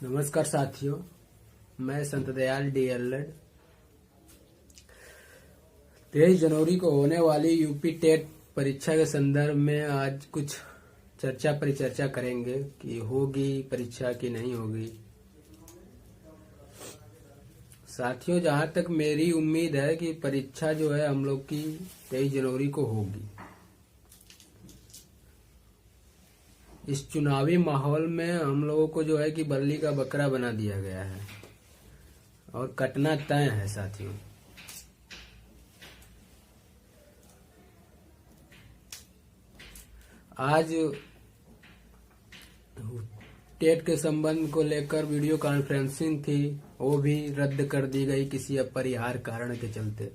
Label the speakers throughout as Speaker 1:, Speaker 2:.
Speaker 1: नमस्कार साथियों, मैं संत दयाल DLED 23 जनवरी को होने वाली यूपी टेट परीक्षा के संदर्भ में आज कुछ परिचर्चा करेंगे कि होगी परीक्षा की नहीं होगी। साथियों, जहां तक मेरी उम्मीद है कि परीक्षा जो है हम लोग की 23 जनवरी को होगी। इस चुनावी माहौल में हम लोगों को जो है कि बल्ली का बकरा बना दिया गया है और कटना तय है। साथियों, आज टेट के संबंध को लेकर वीडियो कॉन्फ्रेंसिंग थी, वो भी रद्द कर दी गई किसी अपरिहार्य कारण के चलते।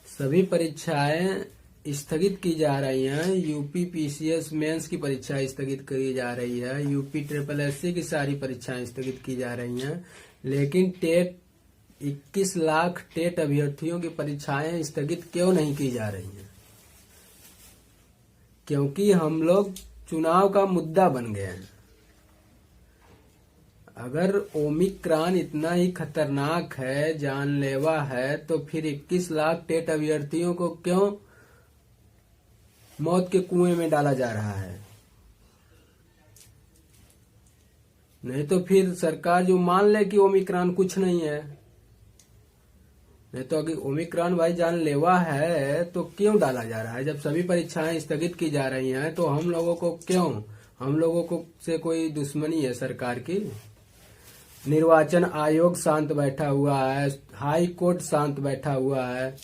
Speaker 1: सभी परीक्षाएं स्थगित की जा रही हैं। यूपी PCS मेंस की परीक्षा स्थगित की जा रही है, यूपी SSSC की सारी परीक्षाएं स्थगित की जा रही हैं, लेकिन टेट 21 लाख टेट अभ्यर्थियों की परीक्षाएं स्थगित क्यों नहीं की जा रही हैं? क्योंकि हम लोग चुनाव का मुद्दा बन गए हैं। अगर ओमिक्रॉन इतना ही खतरनाक है, जानलेवा है, तो फिर 21 लाख टेट अभ्यर्थियों को क्यों मौत के कुएं में डाला जा रहा है? नहीं तो फिर सरकार जो मान ले कि ओमिक्रॉन कुछ नहीं है, नहीं तो अगर ओमिक्रॉन भाई जानलेवा है तो क्यों डाला जा रहा है? जब सभी परीक्षाएं स्थगित की जा रही हैं तो हम लोगों को से कोई दुश्मनी है सरकार की? निर्वाचन आयोग शांत बैठा हुआ है, हाई कोर्ट शांत बैठा हुआ है,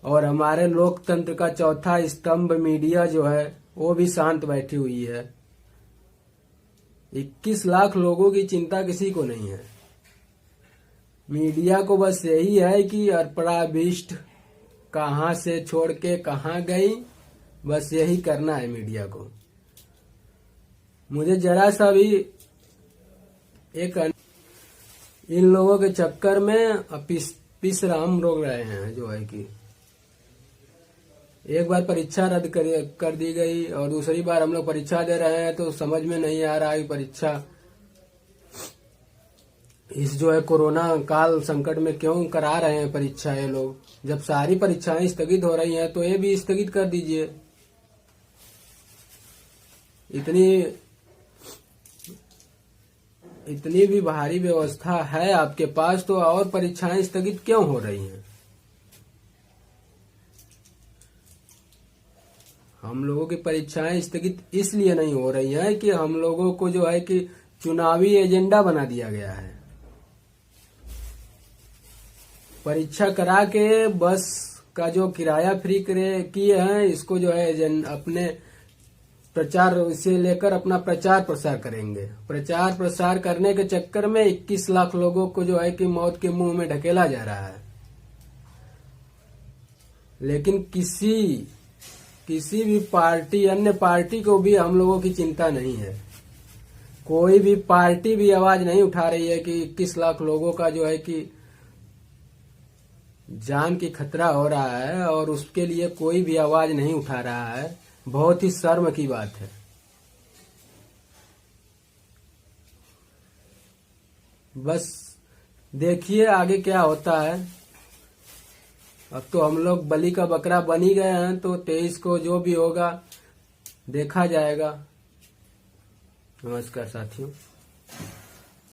Speaker 1: और हमारे लोकतंत्र का चौथा स्तंभ मीडिया जो है वो भी शांत बैठी हुई है। 21 लाख लोगों की चिंता किसी को नहीं है। मीडिया को बस यही है कि अर्पणाभिष्ट कहां से छोड़ के कहां गई, बस यही करना है मीडिया को। मुझे जरा सा भी इन लोगों के चक्कर में पिसराम रोक रहे हैं। जो है कि एक बार परीक्षा रद्द कर दी गई और दूसरी बार हम लोग परीक्षा दे रहे हैं तो समझ में नहीं आ रहा है परीक्षा इस जो है कोरोना काल संकट में क्यों करा रहे हैं परीक्षा ये लोग। जब सारी परीक्षाएं स्थगित हो रही हैं तो ये भी स्थगित कर दीजिए। इतनी भी भारी व्यवस्था है आपके पास तो और परीक्षाएं स्थगित क्यों हो रही हैं? हम लोगों की परीक्षाएं स्थगित इसलिए नहीं हो रही हैं कि हम लोगों को जो है कि चुनावी एजेंडा बना दिया गया है। परीक्षा करा के बस का जो किराया फ्री किए हैं, इसको जो है अपने प्रचार से लेकर अपना प्रचार प्रसार करेंगे। प्रचार प्रसार करने के चक्कर में 21 लाख लोगों को जो है कि मौत के मुंह में ढकेला जा रहा है। लेकिन किसी भी पार्टी, अन्य पार्टी को भी हम लोगों की चिंता नहीं है। कोई भी पार्टी भी आवाज नहीं उठा रही है कि 21 लाख लोगों का जो है कि जान की खतरा हो रहा है और उसके लिए कोई भी आवाज नहीं उठा रहा है। बहुत ही शर्म की बात है। बस देखिए आगे क्या होता है। अब तो हम लोग बलि का बकरा बन ही गए हैं, तो 23 को जो भी होगा देखा जाएगा। नमस्कार साथियों।